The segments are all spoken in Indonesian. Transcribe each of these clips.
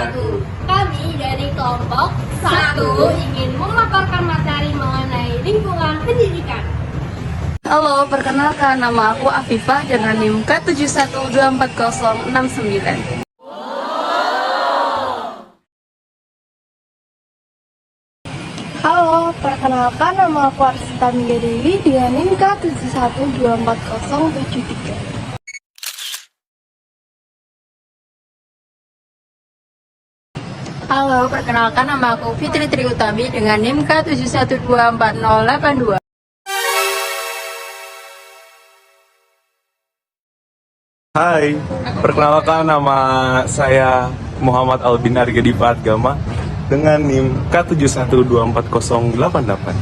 wabarakatuh. Kami dari kelompok 1 ingin memaparkan materi mengenai lingkungan pendidikan. Halo, perkenalkan nama aku Afifah dengan NIM K71244069. Halo, perkenalkan nama aku Arsita Mingga Dewi dengan NIM K71244073. Halo, perkenalkan nama aku Fitri Triutami dengan NIM K71244082. Hai, perkenalkan nama saya Muhammad Albin Argadipa Agama dengan NIM K71244088.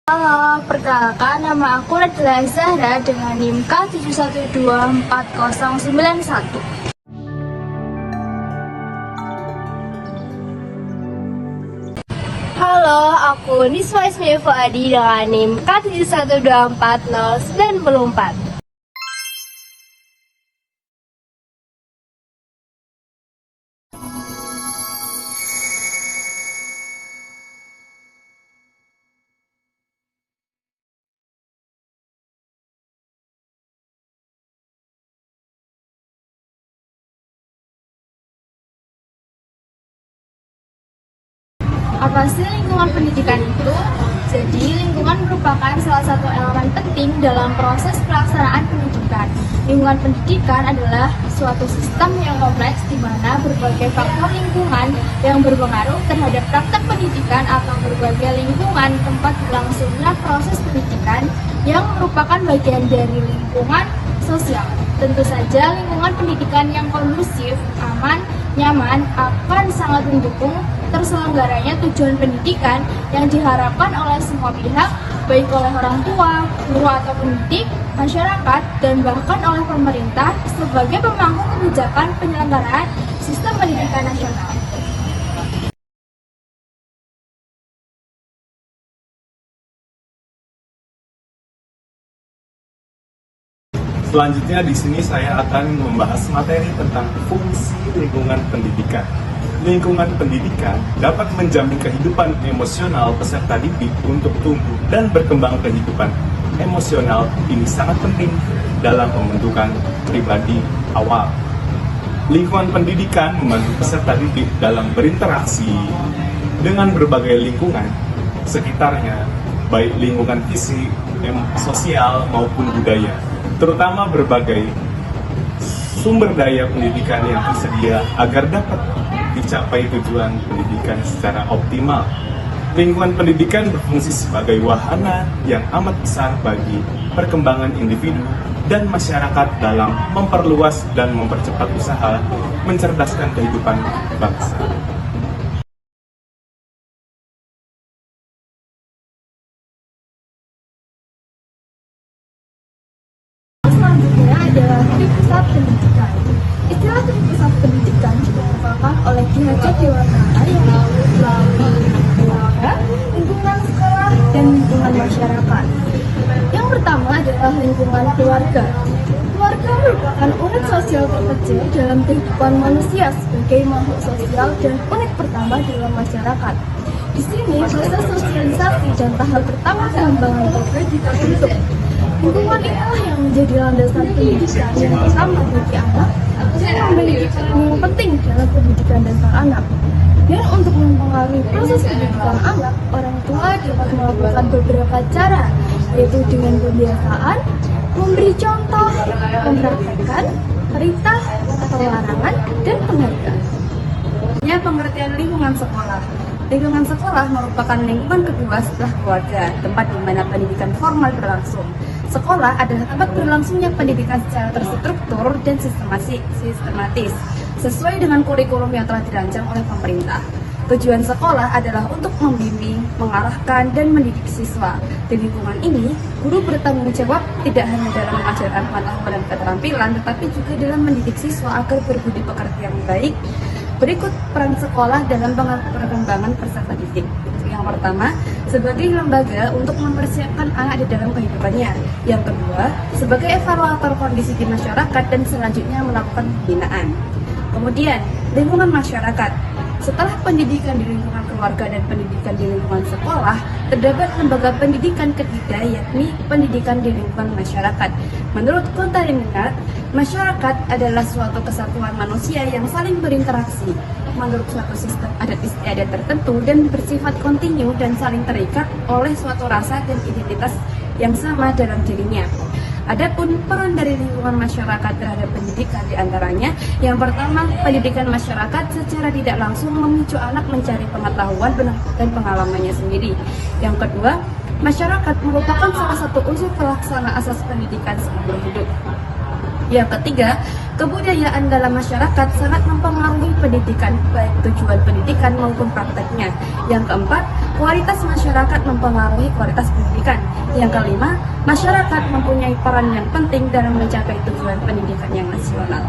Halo, perkenalkan nama aku Radla Zahra dengan NIM K71244091. Halo, aku Niswa Ismi Fuadi dengan NIM K71244094. Apa sih lingkungan pendidikan itu? Jadi, lingkungan merupakan salah satu elemen penting dalam proses pelaksanaan pendidikan. Lingkungan pendidikan adalah suatu sistem yang kompleks di mana berbagai faktor lingkungan yang berpengaruh terhadap praktek pendidikan atau berbagai lingkungan tempat berlangsungnya proses pendidikan yang merupakan bagian dari lingkungan sosial. Tentu saja lingkungan pendidikan yang kondusif, aman, nyaman akan sangat mendukung terselenggaranya tujuan pendidikan yang diharapkan oleh semua pihak, baik oleh orang tua, guru atau pendidik, masyarakat, dan bahkan oleh pemerintah sebagai pemangku kebijakan penyelenggaraan sistem pendidikan nasional. Selanjutnya di sini saya akan membahas materi tentang fungsi lingkungan pendidikan. Lingkungan pendidikan dapat menjamin kehidupan emosional peserta didik untuk tumbuh dan berkembang. Kehidupan emosional ini sangat penting dalam pembentukan pribadi awal. Lingkungan pendidikan membantu peserta didik dalam berinteraksi dengan berbagai lingkungan sekitarnya, baik lingkungan fisik, sosial maupun budaya, terutama berbagai sumber daya pendidikan yang tersedia agar dapat dicapai tujuan pendidikan secara optimal. Lingkungan pendidikan berfungsi sebagai wahana yang amat besar bagi perkembangan individu dan masyarakat dalam memperluas dan mempercepat usaha mencerdaskan kehidupan bangsa. Selanjutnya adalah titik pusat pendidikan. Istilah titik pusat pendidikan dikemukakan oleh Ki Hajar Dewantara yang melalui keluarga, lingkungan sekolah, dan lingkungan masyarakat. Yang pertama adalah lingkungan keluarga. Keluarga merupakan unit sosial terkecil dalam kehidupan manusia sebagai makhluk sosial dan unit pertama dalam masyarakat. Di sini proses sosialisasi dan tahap pertama pengembangan keluarga terbentuk. Lingkungan inilah yang menjadi landasan pendidikan yang pertama bagi anak dan memiliki peran yang penting dalam pendidikan dasar anak. Dan untuk mempengaruhi proses pendidikan anak, orang tua dapat melakukan beberapa cara, yaitu dengan pembiasaan, memberi contoh, mempraktekkan, perintah atau larangan, dan penghargaan. Pengertian lingkungan sekolah. Lingkungan sekolah merupakan lingkungan kedua setelah keluarga, tempat di mana pendidikan formal berlangsung. Sekolah adalah tempat berlangsungnya pendidikan secara terstruktur dan sistematis, sesuai dengan kurikulum yang telah dirancang oleh pemerintah. Tujuan sekolah adalah untuk membimbing, mengarahkan, dan mendidik siswa. Di lingkungan ini, guru bertanggung jawab tidak hanya dalam mengajarkan pengetahuan dan keterampilan, tetapi juga dalam mendidik siswa agar berbudi pekerti yang baik. Berikut peran sekolah dalam perkembangan peserta didik. Yang pertama, sebagai lembaga untuk mempersiapkan anak di dalam kehidupannya. Yang kedua, sebagai evaluator kondisi di masyarakat dan selanjutnya melakukan pembinaan. Kemudian, lingkungan masyarakat. Setelah pendidikan di lingkungan keluarga dan pendidikan di lingkungan sekolah, terdapat lembaga pendidikan ketiga, yakni pendidikan di lingkungan masyarakat. Menurut Kontaminat, masyarakat adalah suatu kesatuan manusia yang saling berinteraksi menurut suatu sistem adat istiadat tertentu dan bersifat kontinu dan saling terikat oleh suatu rasa dan identitas yang sama dalam dirinya. Adapun peran dari lingkungan masyarakat terhadap pendidikan diantaranya, yang pertama, pendidikan masyarakat secara tidak langsung memicu anak mencari pengetahuan dan pengalamannya sendiri. Yang kedua, masyarakat merupakan salah satu unsur pelaksana asas pendidikan seumur hidup. Yang ketiga, kebudayaan dalam masyarakat sangat mempengaruhi pendidikan, baik tujuan pendidikan maupun prakteknya. Yang keempat, kualitas masyarakat mempengaruhi kualitas pendidikan. Yang kelima, masyarakat mempunyai peran yang penting dalam mencapai tujuan pendidikan yang nasional.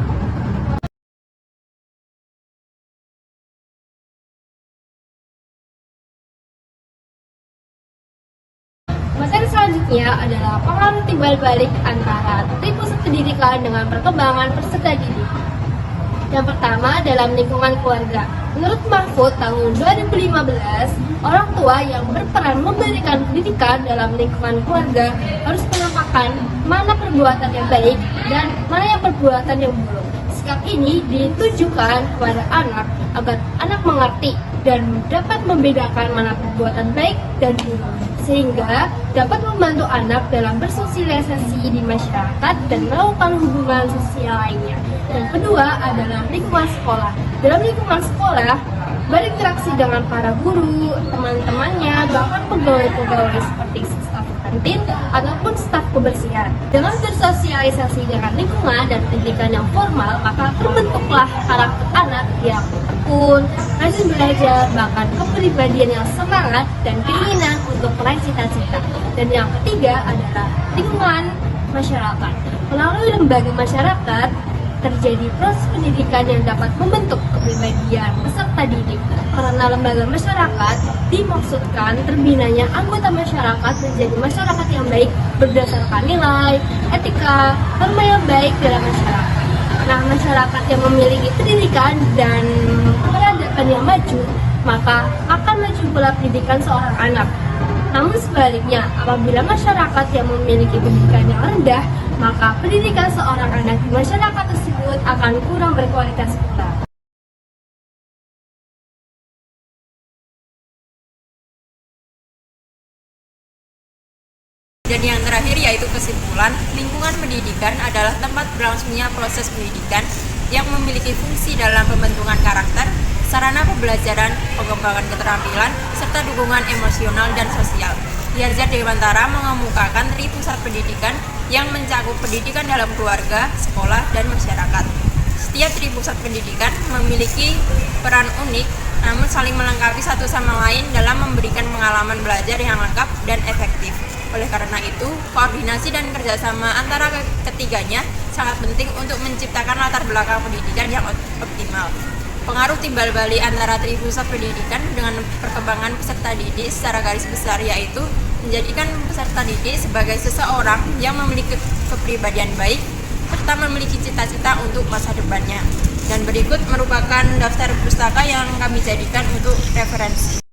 Materi selanjutnya adalah pengaruh timbal balik antara pusat pendidikan dengan perkembangan peserta didik. Yang pertama, dalam lingkungan keluarga. Menurut Mahfud tahun 2015, orang tua yang berperan memberikan pendidikan dalam lingkungan keluarga harus menempatkan mana perbuatan yang baik dan mana yang perbuatan yang buruk. Sikap ini ditujukan kepada anak agar anak mengerti dan dapat membedakan mana perbuatan baik dan buruk, sehingga dapat membantu anak dalam bersosialisasi di masyarakat dan melakukan hubungan sosial lainnya. Yang kedua adalah lingkungan sekolah. Dalam lingkungan sekolah, berinteraksi dengan para guru, teman-temannya, bahkan pegawai-pegawai seperti staf kantin ataupun staf kebersihan. Dengan bersosialisasi dengan lingkungan dan pendidikan yang formal, maka terbentuklah karakter anak yang tekun, rajin belajar, bahkan kepribadian yang semangat dan keinginan untuk meraih cita-cita. Dan yang ketiga adalah lingkungan masyarakat. Melalui lembaga masyarakat, terjadi proses pendidikan yang dapat membentuk kepribadian peserta didik. Karena lembaga masyarakat dimaksudkan terbinanya anggota masyarakat menjadi masyarakat yang baik berdasarkan nilai, etika, norma yang baik dalam masyarakat. Nah, masyarakat yang memiliki pendidikan dan peradaban yang maju, maka akan maju pula pendidikan seorang anak. Namun sebaliknya, apabila masyarakat yang memiliki pendidikan yang rendah, maka pendidikan seorang anak di masyarakat tersebut akan kurang berkualitas pula. Dan yang terakhir yaitu kesimpulan, lingkungan pendidikan adalah tempat berlangsungnya proses pendidikan yang memiliki fungsi dalam pembentukan karakter, sarana pembelajaran, pengembangan keterampilan, serta dukungan emosional dan sosial. Diarja Dewantara mengemukakan pusat pendidikan yang mencakup pendidikan dalam keluarga, sekolah, dan masyarakat. Setiap pusat pendidikan memiliki peran unik, namun saling melengkapi satu sama lain dalam memberikan pengalaman belajar yang lengkap dan efektif. Oleh karena itu, koordinasi dan kerjasama antara ketiganya sangat penting untuk menciptakan latar belakang pendidikan yang optimal. Pengaruh timbal balik antara pusat pendidikan dengan perkembangan peserta didik secara garis besar yaitu menjadikan peserta didik sebagai seseorang yang memiliki kepribadian baik serta memiliki cita-cita untuk masa depannya. Dan berikut merupakan daftar pustaka yang kami jadikan untuk referensi.